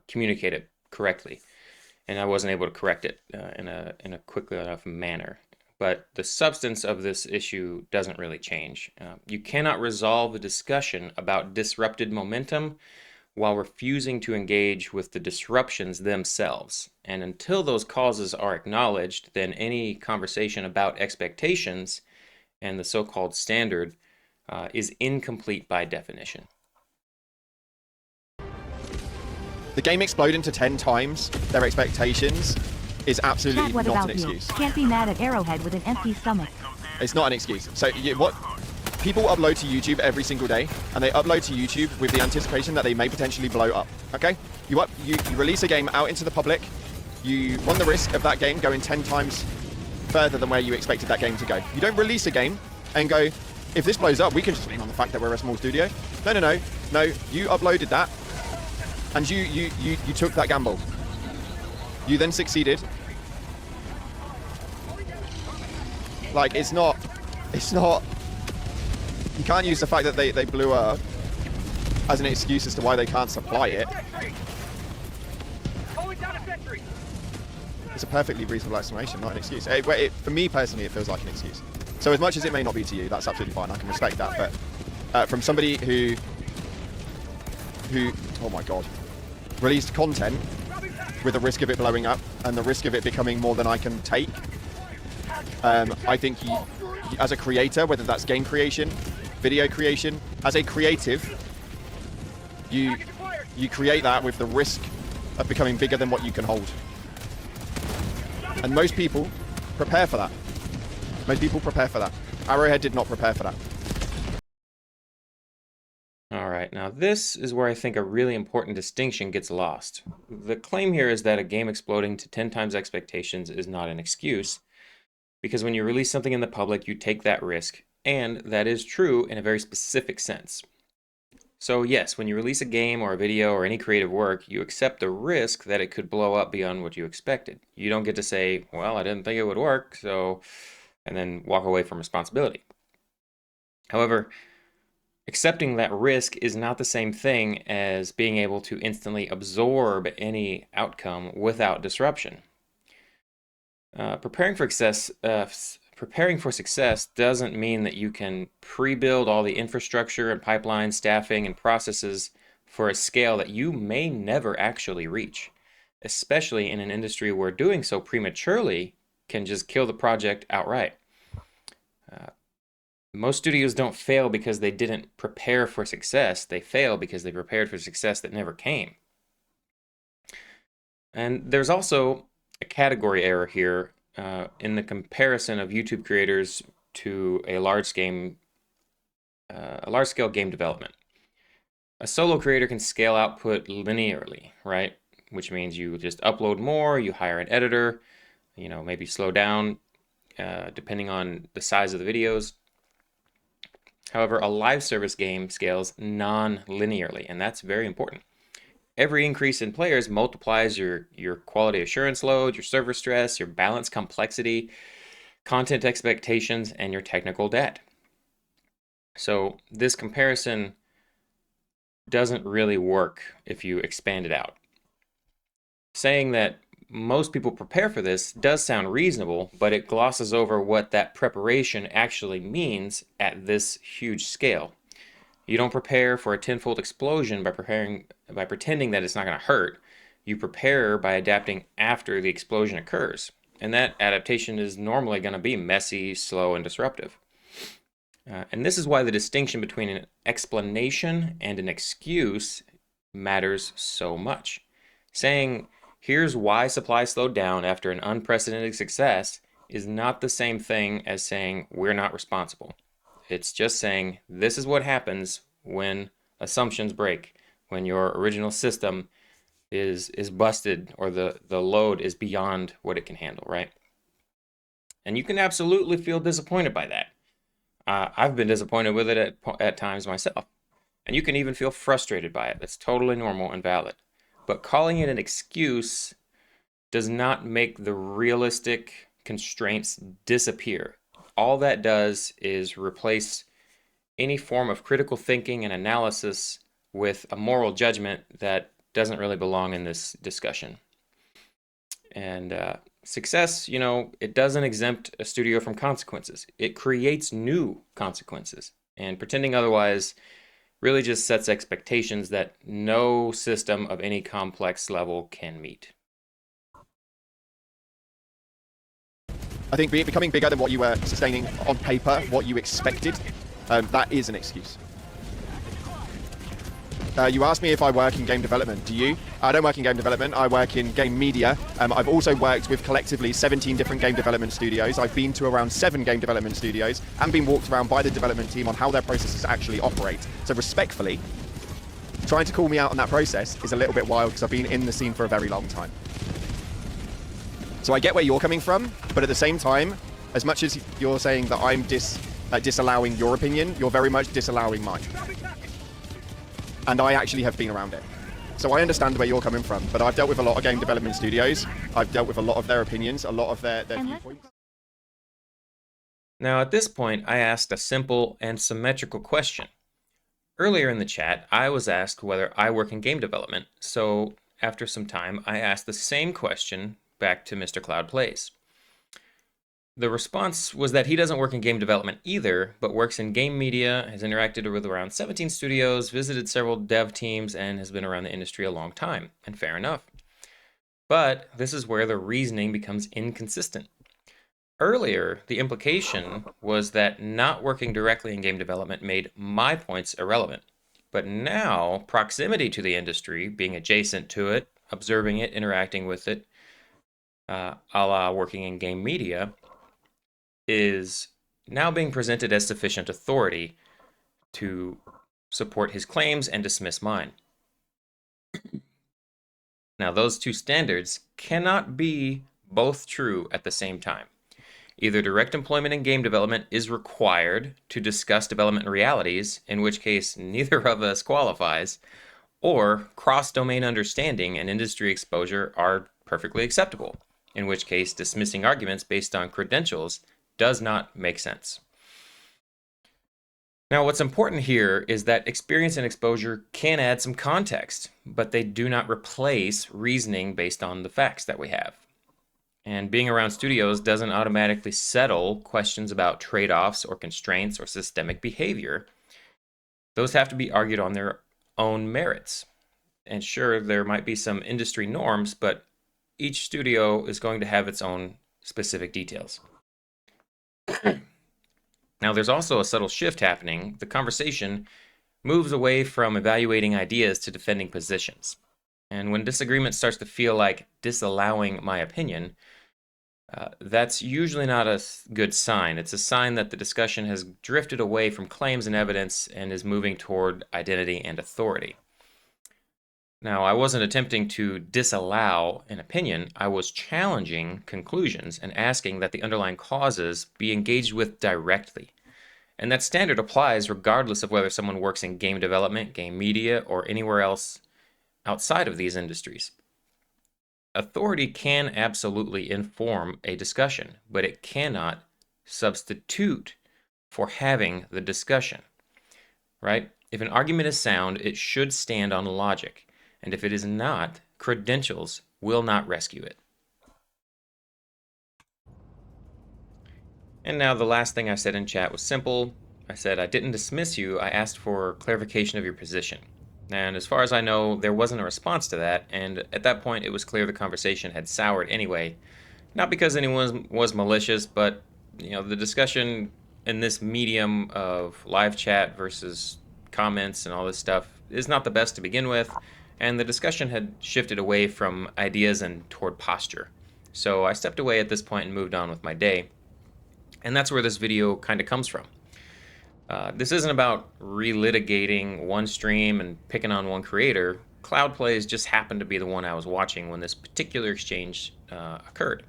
communicate it correctly, and I wasn't able to correct it in a quickly enough manner, but the substance of this issue doesn't really change. You cannot resolve the discussion about disrupted momentum while refusing to engage with the disruptions themselves. And until those causes are acknowledged, then any conversation about expectations and the so-called standard is incomplete by definition. The game exploding to 10 times their expectations is absolutely Chat, what not about an you? excuse. Can't be mad at Arrowhead with an empty stomach. It's not an excuse. So what people upload to YouTube every single day, and they upload to YouTube with the anticipation that they may potentially blow up. Okay? You release a game out into the public. You run the risk of that game going 10 times further than where you expected that game to go. You don't release a game and go, if this blows up, we can just lean on the fact that we're a small studio. No. You uploaded that, and you took that gamble. You then succeeded. Like, it's not, you can't use the fact that they blew up as an excuse as to why they can't supply it. It's a perfectly reasonable explanation, not an excuse. For me personally, it feels like an excuse. So as much as it may not be to you, that's absolutely fine. I can respect that. But from somebody who, oh my God, released content with the risk of it blowing up and the risk of it becoming more than I can take, I think you, as a creator, whether that's game creation, video creation, as a creative, you create that with the risk of becoming bigger than what you can hold. And most people prepare for that. Most people prepare for that. Arrowhead did not prepare for that. All right, now this is where I think a really important distinction gets lost. The claim here is that a game exploding to 10 times expectations is not an excuse, because when you release something in the public, you take that risk, and that is true in a very specific sense. So yes, when you release a game or a video or any creative work, you accept the risk that it could blow up beyond what you expected. You don't get to say, well, I didn't think it would work, so, and then walk away from responsibility. However, accepting that risk is not the same thing as being able to instantly absorb any outcome without disruption. Preparing for success doesn't mean that you can pre-build all the infrastructure and pipeline staffing and processes for a scale that you may never actually reach, especially in an industry where doing so prematurely can just kill the project outright. Most studios don't fail because they didn't prepare for success. They fail because they prepared for success that never came. And there's also a category error here in the comparison of YouTube creators to a large-scale game development. A solo creator can scale output linearly, right? Which means you just upload more, you hire an editor, maybe slow down depending on the size of the videos. However, a live service game scales non-linearly, and that's very important. Every increase in players multiplies your quality assurance load, your server stress, your balance complexity, content expectations, and your technical debt. So this comparison doesn't really work if you expand it out. Saying that most people prepare for this does sound reasonable, but it glosses over what that preparation actually means at this huge scale. You don't prepare for a tenfold explosion by pretending that it's not going to hurt. You prepare by adapting after the explosion occurs. And that adaptation is normally going to be messy, slow, and disruptive. And this is why the distinction between an explanation and an excuse matters so much. Saying, here's why supply slowed down after an unprecedented success is not the same thing as saying we're not responsible. It's just saying this is what happens when assumptions break, when your original system is busted or the load is beyond what it can handle, right? And you can absolutely feel disappointed by that. I've been disappointed with it at times myself. And you can even feel frustrated by it. That's totally normal and valid. But calling it an excuse does not make the realistic constraints disappear. All that does is replace any form of critical thinking and analysis with a moral judgment that doesn't really belong in this discussion. And Success, it doesn't exempt a studio from consequences. It creates new consequences. And pretending otherwise really just sets expectations that no system of any complex level can meet. I think becoming bigger than what you were sustaining on paper, what you expected, that is an excuse. You asked me if I work in game development. Do you? I don't work in game development. I work in game media. I've also worked with collectively 17 different game development studios. I've been to around 7 game development studios and been walked around by the development team on how their processes actually operate. So respectfully, trying to call me out on that process is a little bit wild because I've been in the scene for a very long time. So I get where you're coming from, but at the same time, as much as you're saying that I'm disallowing your opinion, you're very much disallowing mine. And I actually have been around it. So I understand where you're coming from, but I've dealt with a lot of game development studios. I've dealt with a lot of their opinions, a lot of their viewpoints. Now, at this point, I asked a simple and symmetrical question. Earlier in the chat, I was asked whether I work in game development, so after some time, I asked the same question back to Mr. Cloud Plays. The response was that he doesn't work in game development either, but works in game media, has interacted with around 17 studios, visited several dev teams, and has been around the industry a long time. And fair enough. But this is where the reasoning becomes inconsistent. Earlier, the implication was that not working directly in game development made my points irrelevant. But now, proximity to the industry, being adjacent to it, observing it, interacting with it, a la working in game media, is now being presented as sufficient authority to support his claims and dismiss mine. Now, those two standards cannot be both true at the same time. Either direct employment in game development is required to discuss development realities, in which case neither of us qualifies, or cross-domain understanding and industry exposure are perfectly acceptable, in which case dismissing arguments based on credentials does not make sense. Now, what's important here is that experience and exposure can add some context, but they do not replace reasoning based on the facts that we have. And being around studios doesn't automatically settle questions about trade-offs or constraints or systemic behavior. Those have to be argued on their own merits. And sure, there might be some industry norms, but each studio is going to have its own specific details. Now, there's also a subtle shift happening. The conversation moves away from evaluating ideas to defending positions. And when disagreement starts to feel like disallowing my opinion, that's usually not a good sign. It's a sign that the discussion has drifted away from claims and evidence and is moving toward identity and authority. Now, I wasn't attempting to disallow an opinion. I was challenging conclusions and asking that the underlying causes be engaged with directly. And that standard applies regardless of whether someone works in game development, game media, or anywhere else outside of these industries. Authority can absolutely inform a discussion, but it cannot substitute for having the discussion, right? If an argument is sound, it should stand on logic. And if it is not, credentials will not rescue it. And now the last thing I said in chat was simple. I said, I didn't dismiss you, I asked for clarification of your position. And as far as I know, there wasn't a response to that, and at that point it was clear the conversation had soured anyway. Not because anyone was malicious, but the discussion in this medium of live chat versus comments and all this stuff is not the best to begin with. And the discussion had shifted away from ideas and toward posture. So I stepped away at this point and moved on with my day. And that's where this video kind of comes from. This isn't about relitigating one stream and picking on one creator. Cloud Plays just happened to be the one I was watching when this particular exchange occurred.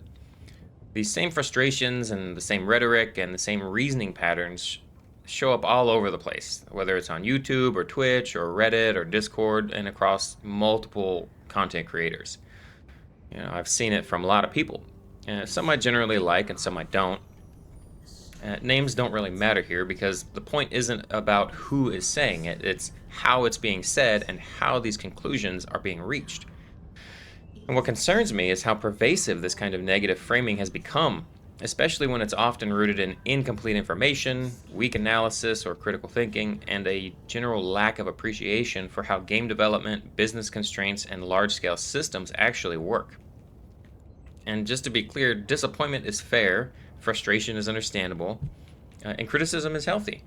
These same frustrations and the same rhetoric and the same reasoning patterns show up all over the place, whether it's on YouTube or Twitch or Reddit or Discord and across multiple content creators. I've seen it from a lot of people. Some I generally like and some I don't. Names don't really matter here because the point isn't about who is saying it, it's how it's being said and how these conclusions are being reached. And what concerns me is how pervasive this kind of negative framing has become, especially when it's often rooted in incomplete information, weak analysis or critical thinking, and a general lack of appreciation for how game development, business constraints, and large-scale systems actually work. And just to be clear, disappointment is fair, frustration is understandable, and criticism is healthy.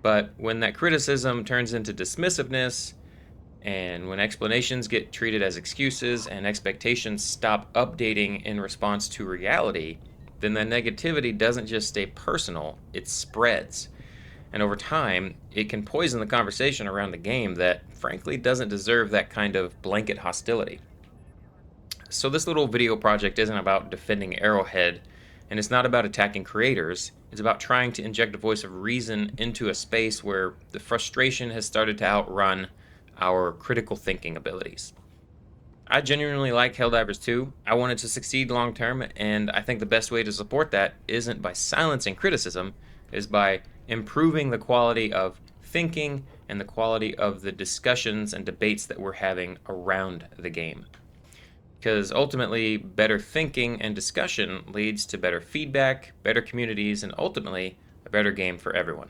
But when that criticism turns into dismissiveness, and when explanations get treated as excuses and expectations stop updating in response to reality, then the negativity doesn't just stay personal, it spreads. And over time, it can poison the conversation around the game that frankly doesn't deserve that kind of blanket hostility. So this little video project isn't about defending Arrowhead, and it's not about attacking creators. It's about trying to inject a voice of reason into a space where the frustration has started to outrun our critical thinking abilities. I genuinely like Helldivers 2. I want it to succeed long term, and I think the best way to support that isn't by silencing criticism, is by improving the quality of thinking and the quality of the discussions and debates that we're having around the game. Because ultimately, better thinking and discussion leads to better feedback, better communities, and ultimately, a better game for everyone.